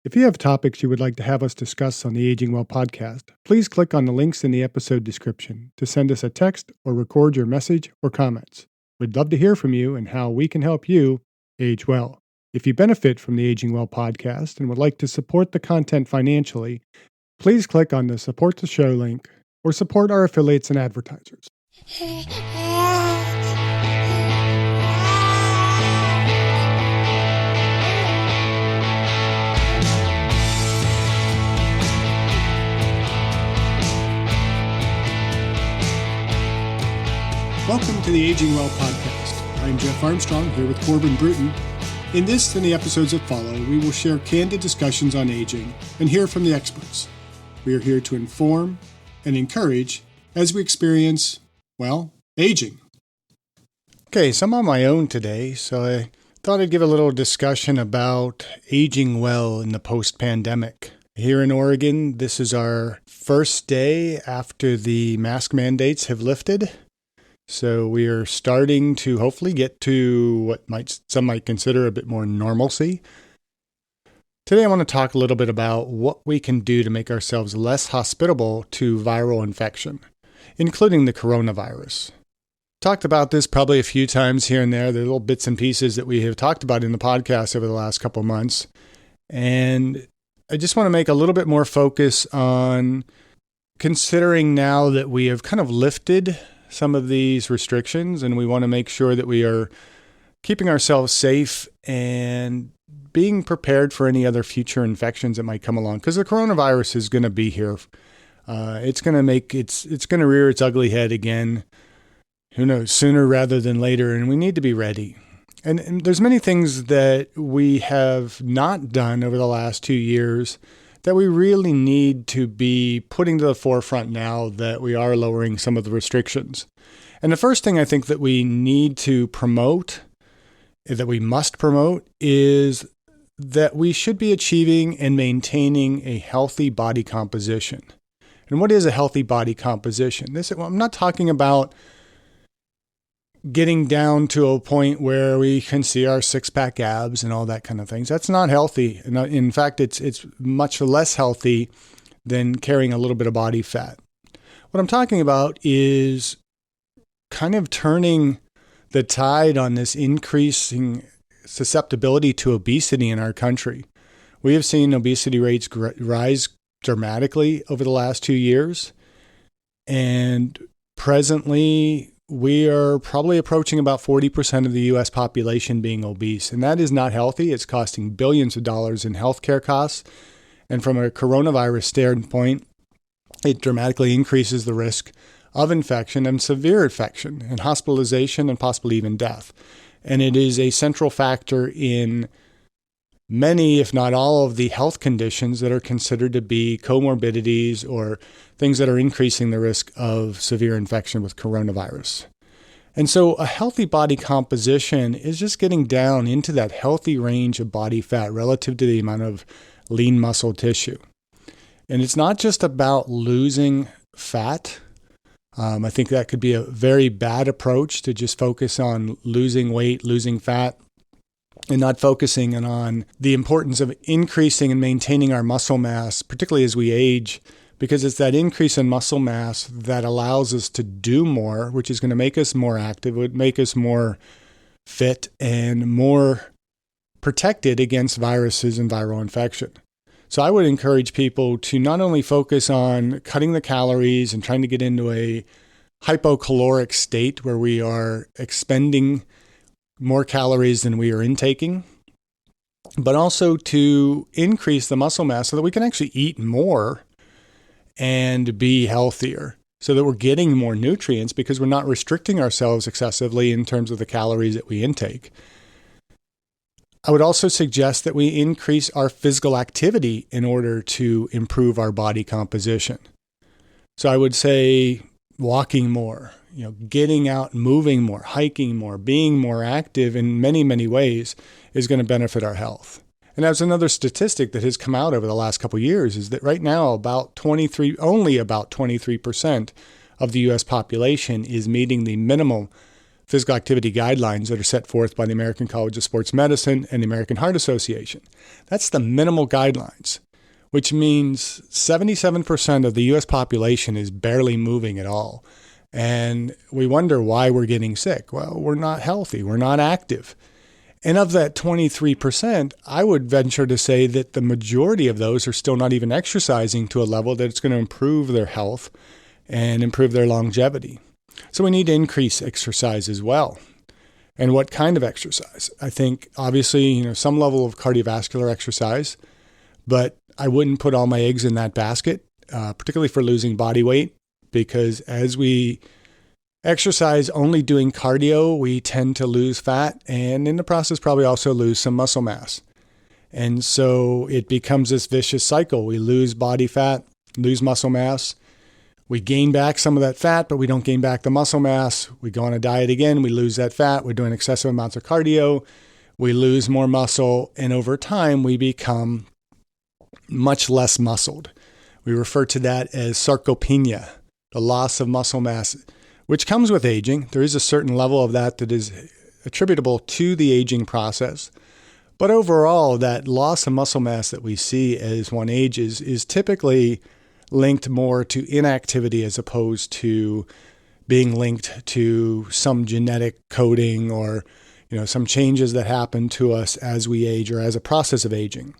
If you have topics you would like to have us discuss on the Aging Well podcast, please click on the links in the episode description to send us a text or record your message or comments. We'd love to hear from you and how we can help you age well. If you benefit from the Aging Well podcast and would like to support the content financially, please click on the Support the Show link or support our affiliates and advertisers. Welcome to the Aging Well podcast. I'm Jeff Armstrong here with Corbin Bruton. In this and the episodes that follow, we will share candid discussions on aging and hear from the experts. We are here to inform and encourage as we experience, aging. Okay, so I'm on my own today, so I thought I'd give a little discussion about aging well in the post-pandemic. Here in Oregon, this is our first day after the mask mandates have lifted. So we are starting to hopefully get to what some might consider a bit more normalcy. Today I want to talk a little bit about what we can do to make ourselves less hospitable to viral infection, including the coronavirus. Talked about this probably a few times here and there, the little bits and pieces that we have talked about in the podcast over the last couple of months. And I just want to make a little bit more focus on considering now that we have kind of lifted some of these restrictions, and we want to make sure that we are keeping ourselves safe and being prepared for any other future infections that might come along. Because the coronavirus is going to be here. It's going to rear its ugly head again. Who knows, sooner rather than later, and we need to be ready. And there's many things that we have not done over the last 2 years that we really need to be putting to the forefront now that we are lowering some of the restrictions. And the first thing I think that we need to promote, that we must promote, is that we should be achieving and maintaining a healthy body composition. And what is a healthy body composition? I'm not talking about getting down to a point where we can see our six-pack abs and all that kind of things. That's not healthy. In fact, it's much less healthy than carrying a little bit of body fat. What I'm talking about is kind of turning the tide on this increasing susceptibility to obesity in our country. We have seen obesity rates rise dramatically over the last 2 years, and presently we are probably approaching about 40% of the U.S. population being obese, and that is not healthy. It's costing billions of dollars in healthcare costs, and from a coronavirus standpoint, it dramatically increases the risk of infection and severe infection and hospitalization and possibly even death. And it is a central factor in many, if not all, of the health conditions that are considered to be comorbidities or things that are increasing the risk of severe infection with coronavirus. And so a healthy body composition is just getting down into that healthy range of body fat relative to the amount of lean muscle tissue. And it's not just about losing fat. I think that could be a very bad approach to just focus on losing weight, losing fat, and not focusing on the importance of increasing and maintaining our muscle mass, particularly as we age, because it's that increase in muscle mass that allows us to do more, which is going to make us more active, would make us more fit and more protected against viruses and viral infection. So I would encourage people to not only focus on cutting the calories and trying to get into a hypocaloric state where we are expending more calories than we are intaking, but also to increase the muscle mass so that we can actually eat more and be healthier, so that we're getting more nutrients because we're not restricting ourselves excessively in terms of the calories that we intake. I would also suggest that we increase our physical activity in order to improve our body composition. So I would say walking more, getting out, moving more, hiking more, being more active in many, many ways is going to benefit our health. And that's another statistic that has come out over the last couple of years, is that right now only about 23% of the U.S. population is meeting the minimum physical activity guidelines that are set forth by the American College of Sports Medicine and the American Heart Association. That's the minimal guidelines, which means 77% of the U.S. population is barely moving at all. And we wonder why we're getting sick. Well, we're not healthy. We're not active. And of that 23%, I would venture to say that the majority of those are still not even exercising to a level that it's going to improve their health and improve their longevity. So we need to increase exercise as well. And what kind of exercise? I think obviously, some level of cardiovascular exercise, but I wouldn't put all my eggs in that basket, particularly for losing body weight, because as we exercise only doing cardio, we tend to lose fat and in the process probably also lose some muscle mass. And so it becomes this vicious cycle. We lose body fat, lose muscle mass. We gain back some of that fat, but we don't gain back the muscle mass. We go on a diet again, we lose that fat. We're doing excessive amounts of cardio. We lose more muscle. And over time, we become much less muscled. We refer to that as sarcopenia, the loss of muscle mass, which comes with aging. There is a certain level of that is attributable to the aging process. But overall, that loss of muscle mass that we see as one ages is typically linked more to inactivity as opposed to being linked to some genetic coding or some changes that happen to us as we age or as a process of aging.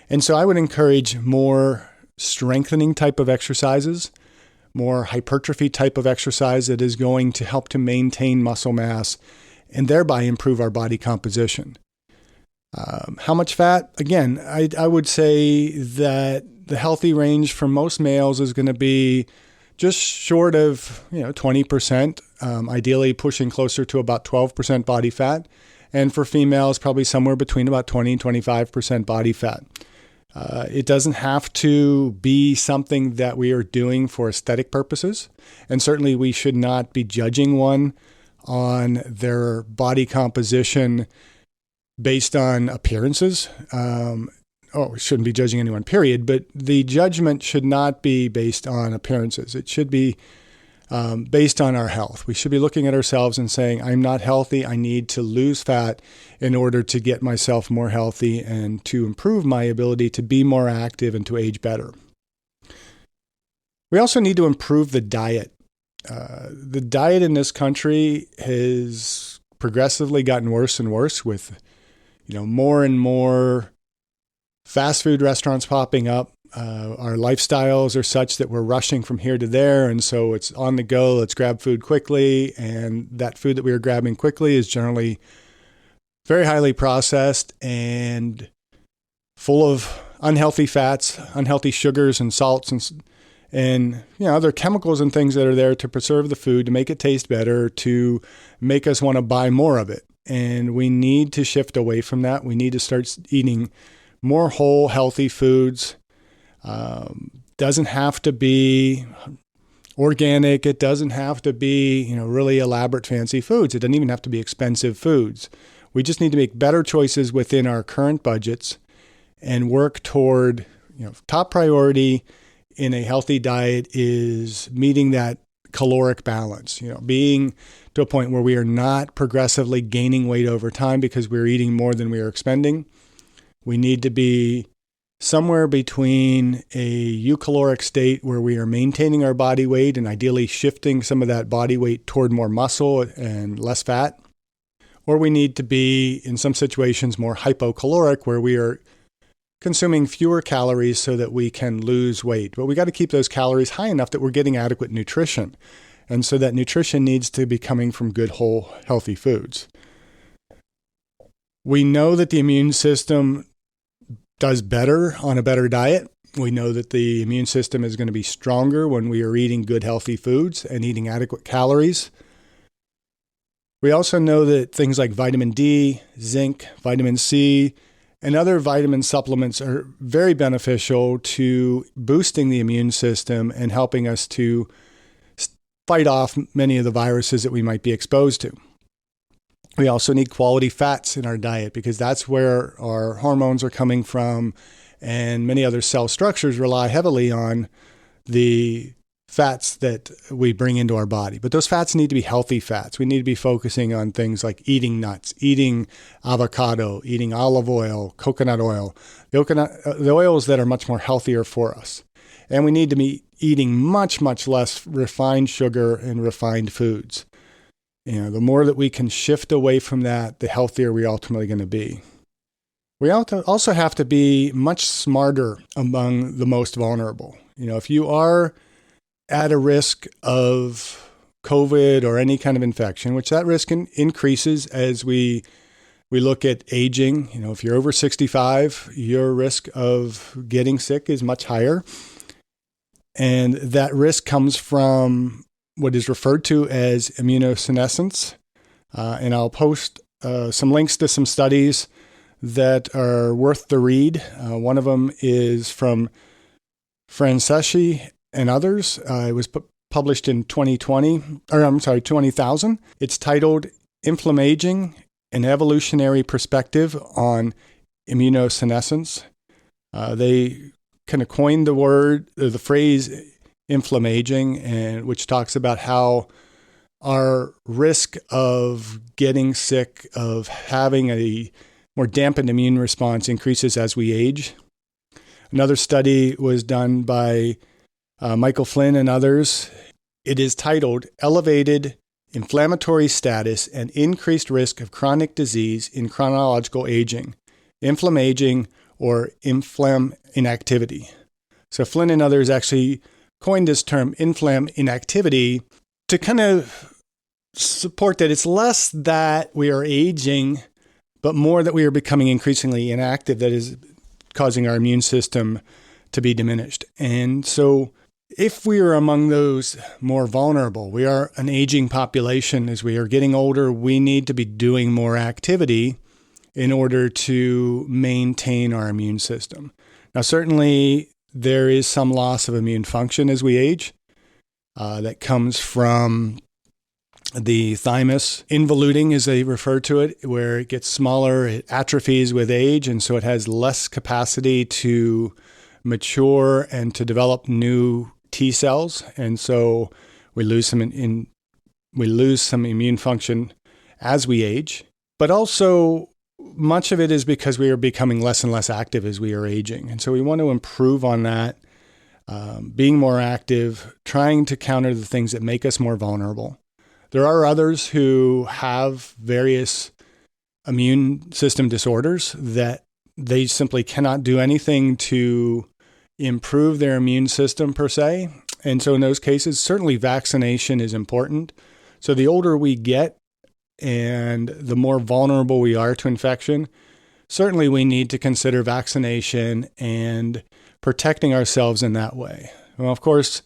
And so I would encourage more strengthening type of exercises, more hypertrophy type of exercise that is going to help to maintain muscle mass and thereby improve our body composition. How much fat? Again, I would say that the healthy range for most males is going to be just short of 20%, ideally pushing closer to about 12% body fat. And for females, probably somewhere between about 20 and 25% body fat. It doesn't have to be something that we are doing for aesthetic purposes. And certainly we should not be judging one on their body composition based on appearances. We shouldn't be judging anyone, period. But the judgment should not be based on appearances. It should be based on our health. We should be looking at ourselves and saying, I'm not healthy. I need to lose fat in order to get myself more healthy and to improve my ability to be more active and to age better. We also need to improve the diet. The diet in this country has progressively gotten worse and worse with, more and more fast food restaurants popping up. Our lifestyles are such that we're rushing from here to there. And so it's on the go. Let's grab food quickly. And that food that we are grabbing quickly is generally very highly processed and full of unhealthy fats, unhealthy sugars and salts and other chemicals and things that are there to preserve the food, to make it taste better, to make us want to buy more of it. And we need to shift away from that. We need to start eating more whole, healthy foods. Doesn't have to be organic. It doesn't have to be, really elaborate, fancy foods. It doesn't even have to be expensive foods. We just need to make better choices within our current budgets and work toward, top priority in a healthy diet is meeting that caloric balance, being to a point where we are not progressively gaining weight over time because we're eating more than we are expending. We need to be somewhere between a eucaloric state where we are maintaining our body weight and ideally shifting some of that body weight toward more muscle and less fat. Or we need to be, in some situations, more hypocaloric where we are consuming fewer calories so that we can lose weight. But we got to keep those calories high enough that we're getting adequate nutrition. And so that nutrition needs to be coming from good, whole, healthy foods. We know that the immune system does better on a better diet. We know that the immune system is going to be stronger when we are eating good, healthy foods and eating adequate calories. We also know that things like vitamin D, zinc, vitamin C, and other vitamin supplements are very beneficial to boosting the immune system and helping us to fight off many of the viruses that we might be exposed to. We also need quality fats in our diet because that's where our hormones are coming from, and many other cell structures rely heavily on the fats that we bring into our body. But those fats need to be healthy fats. We need to be focusing on things like eating nuts, eating avocado, eating olive oil, coconut oil, the oils that are much more healthier for us. And we need to be eating much, much less refined sugar and refined foods. The more that we can shift away from that, the healthier we're ultimately going to be. We also have to be much smarter among the most vulnerable. If you are at a risk of COVID or any kind of infection, which that risk increases as we look at aging. If you're over 65, your risk of getting sick is much higher. And that risk comes from what is referred to as immunosenescence. And I'll post some links to some studies that are worth the read. One of them is from Franceschi and others. It was published in 20,000. It's titled Inflamm-aging, an evolutionary perspective on immunosenescence. They kind of coined the phrase inflamm-aging, and which talks about how our risk of getting sick, of having a more dampened immune response increases as we age. Another study was done by Michael Flynn and others. It is titled Elevated Inflammatory Status and Increased Risk of Chronic Disease in Chronological Aging, Inflamm-aging or Inflamm-inactivity. So Flynn and others actually coined this term inflamm-inactivity to kind of support that it's less that we are aging, but more that we are becoming increasingly inactive that is causing our immune system to be diminished. And so if we are among those more vulnerable, we are an aging population. As we are getting older, we need to be doing more activity in order to maintain our immune system. Now, certainly there is some loss of immune function as we age that comes from the thymus involuting, as they refer to it, where it gets smaller, it atrophies with age, and so it has less capacity to mature and to develop new T cells, and so we lose some immune function as we age. But also, much of it is because we are becoming less and less active as we are aging, and so we want to improve on that, being more active, trying to counter the things that make us more vulnerable. There are others who have various immune system disorders that they simply cannot do anything to improve their immune system per se. And so in those cases, certainly vaccination is important. So the older we get and the more vulnerable we are to infection, certainly we need to consider vaccination and protecting ourselves in that way. Well, of course,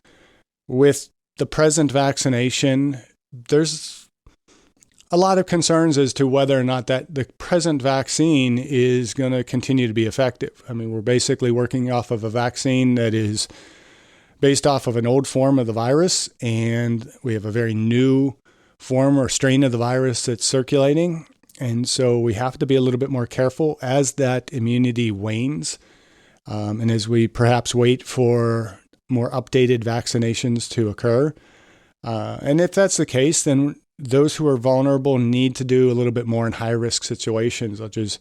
with the present vaccination, there's a lot of concerns as to whether or not that the present vaccine is going to continue to be effective. I mean, we're basically working off of a vaccine that is based off of an old form of the virus, and we have a very new form or strain of the virus that's circulating. And so we have to be a little bit more careful as that immunity wanes, and as we perhaps wait for more updated vaccinations to occur. And if that's the case, then those who are vulnerable need to do a little bit more in high-risk situations, such as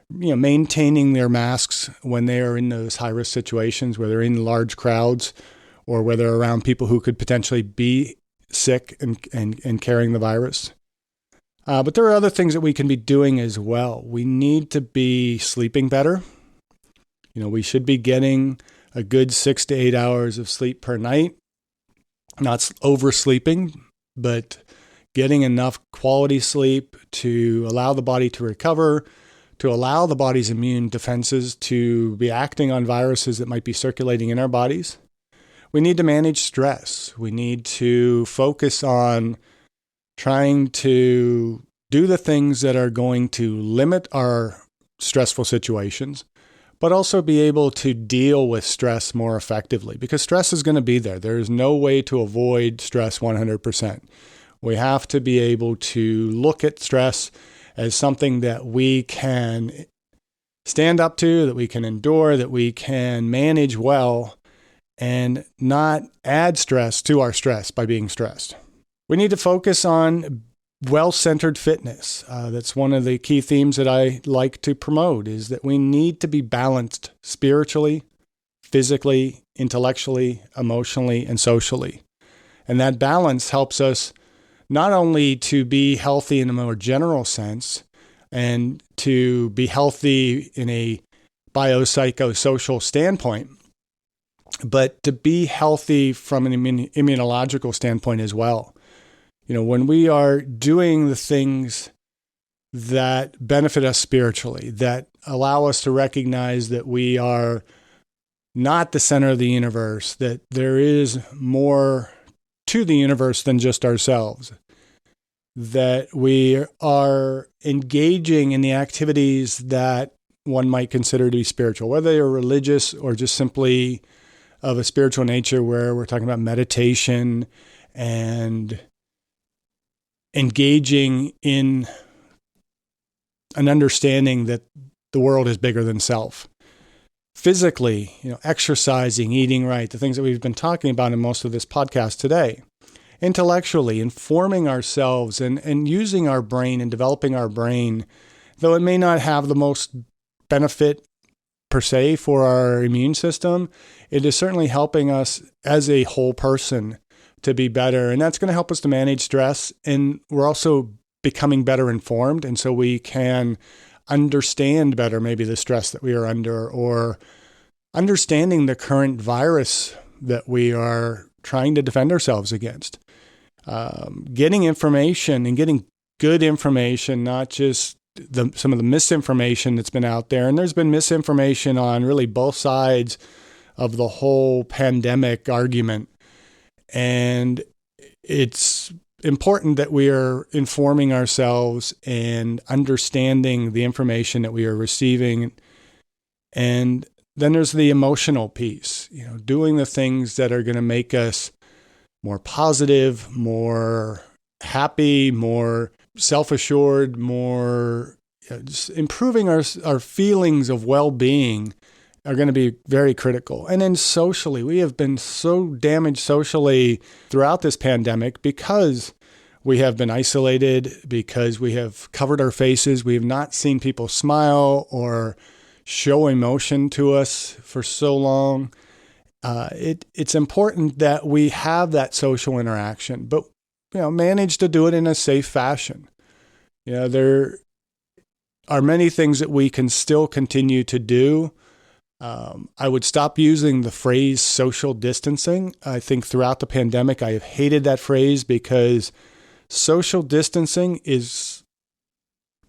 maintaining their masks when they are in those high-risk situations, whether in large crowds or whether around people who could potentially be sick and carrying the virus. But there are other things that we can be doing as well. We need to be sleeping better. We should be getting a good 6 to 8 hours of sleep per night. Not oversleeping, but getting enough quality sleep to allow the body to recover, to allow the body's immune defenses to be acting on viruses that might be circulating in our bodies. We need to manage stress. We need to focus on trying to do the things that are going to limit our stressful situations, but also be able to deal with stress more effectively, because stress is going to be there. There is no way to avoid stress 100%. We have to be able to look at stress as something that we can stand up to, that we can endure, that we can manage well, and not add stress to our stress by being stressed. We need to focus on well-centered fitness. That's one of the key themes that I like to promote, is that we need to be balanced spiritually, physically, intellectually, emotionally, and socially. And that balance helps us not only to be healthy in a more general sense and to be healthy in a biopsychosocial standpoint, but to be healthy from an immunological standpoint as well. When we are doing the things that benefit us spiritually, that allow us to recognize that we are not the center of the universe, that there is more to the universe than just ourselves, that we are engaging in the activities that one might consider to be spiritual, whether they're religious or just simply of a spiritual nature, where we're talking about meditation and engaging in an understanding that the world is bigger than self. Physically, exercising, eating right, the things that we've been talking about in most of this podcast today. Intellectually, informing ourselves and using our brain and developing our brain, though it may not have the most benefit per se for our immune system, it is certainly helping us as a whole person to be better. And that's going to help us to manage stress. And we're also becoming better informed. And so we can understand better maybe the stress that we are under, or understanding the current virus that we are trying to defend ourselves against. Getting information and getting good information, not just some of the misinformation that's been out there. And there's been misinformation on really both sides of the whole pandemic argument. And it's important that we are informing ourselves and understanding the information that we are receiving. And then there's the emotional piece, doing the things that are going to make us more positive, more happy, more self-assured, more just improving our feelings of well-being are going to be very critical. And then socially, we have been so damaged socially throughout this pandemic because we have been isolated, because we have covered our faces. We have not seen people smile or show emotion to us for so long. It's important that we have that social interaction, but manage to do it in a safe fashion. There are many things that we can still continue to do. I would stop using the phrase social distancing. I think throughout the pandemic, I have hated that phrase, because social distancing is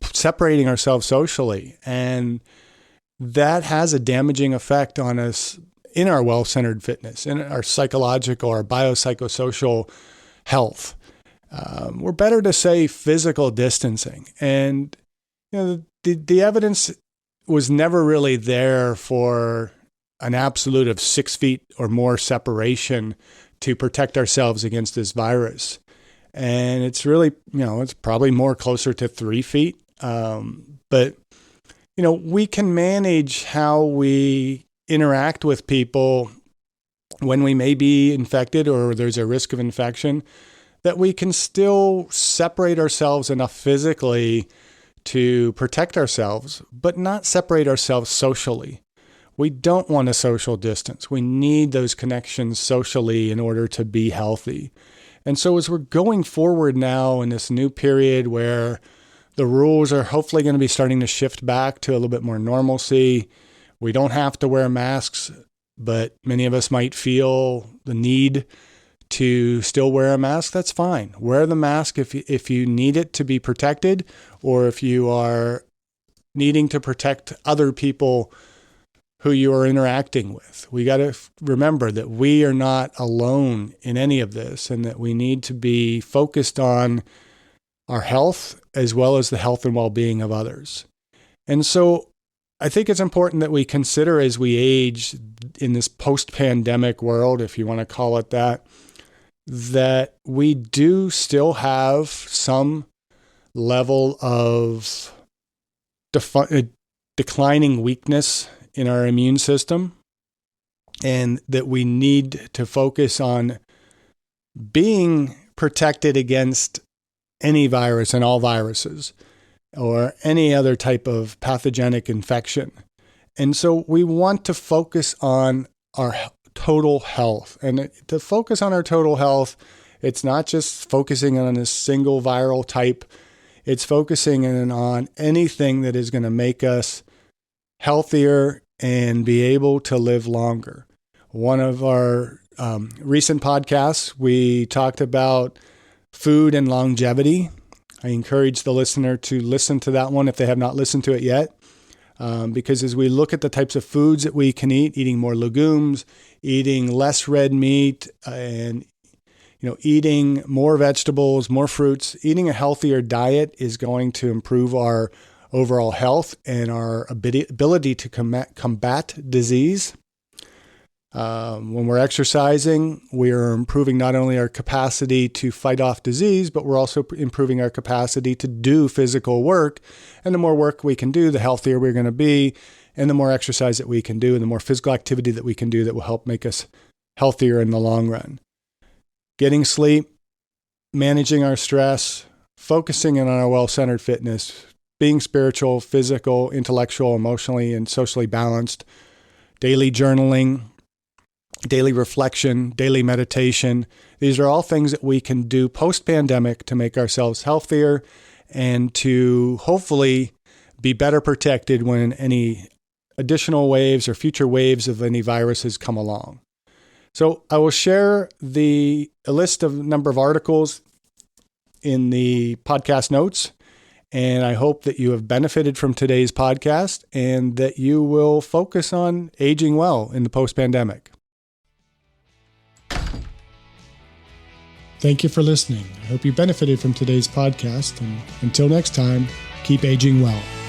separating ourselves socially. And that has a damaging effect on us in our well-centered fitness, in our psychological or biopsychosocial health. We're better to say physical distancing. And the evidence was never really there for an absolute of 6 feet or more separation to protect ourselves against this virus. And it's really, it's probably more closer to 3 feet. But, we can manage how we interact with people when we may be infected or there's a risk of infection, that we can still separate ourselves enough physically to protect ourselves, but not separate ourselves socially. We don't want a social distance. We need those connections socially in order to be healthy. And so as we're going forward now in this new period where the rules are hopefully going to be starting to shift back to a little bit more normalcy, we don't have to wear masks, but many of us might feel the need to still wear a mask. That's fine. Wear the mask if you need it to be protected, or if you are needing to protect other people who you are interacting with. We got to remember that we are not alone in any of this, and that we need to be focused on our health as well as the health and well-being of others. And so I think it's important that we consider, as we age in this post-pandemic world, if you want to call it that we do still have some level of declining weakness in our immune system. and that we need to focus on being protected against any virus and all viruses or any other type of pathogenic infection. And so we want to focus on our total health. And to focus on our total health, it's not just focusing on a single viral type. It's focusing in on anything that is going to make us healthier and be able to live longer. One of our recent podcasts, we talked about food and longevity. I encourage the listener to listen to that one if they have not listened to it yet. Because as we look at the types of foods that we can eat, eating more legumes, eating less red meat, and eating more vegetables, more fruits, eating a healthier diet is going to improve our overall health and our ability to combat disease. When we're exercising, we are improving not only our capacity to fight off disease, but we're also improving our capacity to do physical work. And the more work we can do, the healthier we're going to be. And the more exercise that we can do and the more physical activity that we can do that will help make us healthier in the long run. Getting sleep, managing our stress, focusing in on our well-centered fitness, being spiritual, physical, intellectual, emotionally, and socially balanced, daily journaling, daily reflection, daily meditation. These are all things that we can do post-pandemic to make ourselves healthier and to hopefully be better protected when any additional waves or future waves of any viruses come along. So I will share a list of number of articles in the podcast notes, and I hope that you have benefited from today's podcast and that you will focus on aging well in the post-pandemic. Thank you for listening. I hope you benefited from today's podcast, and until next time, keep aging well.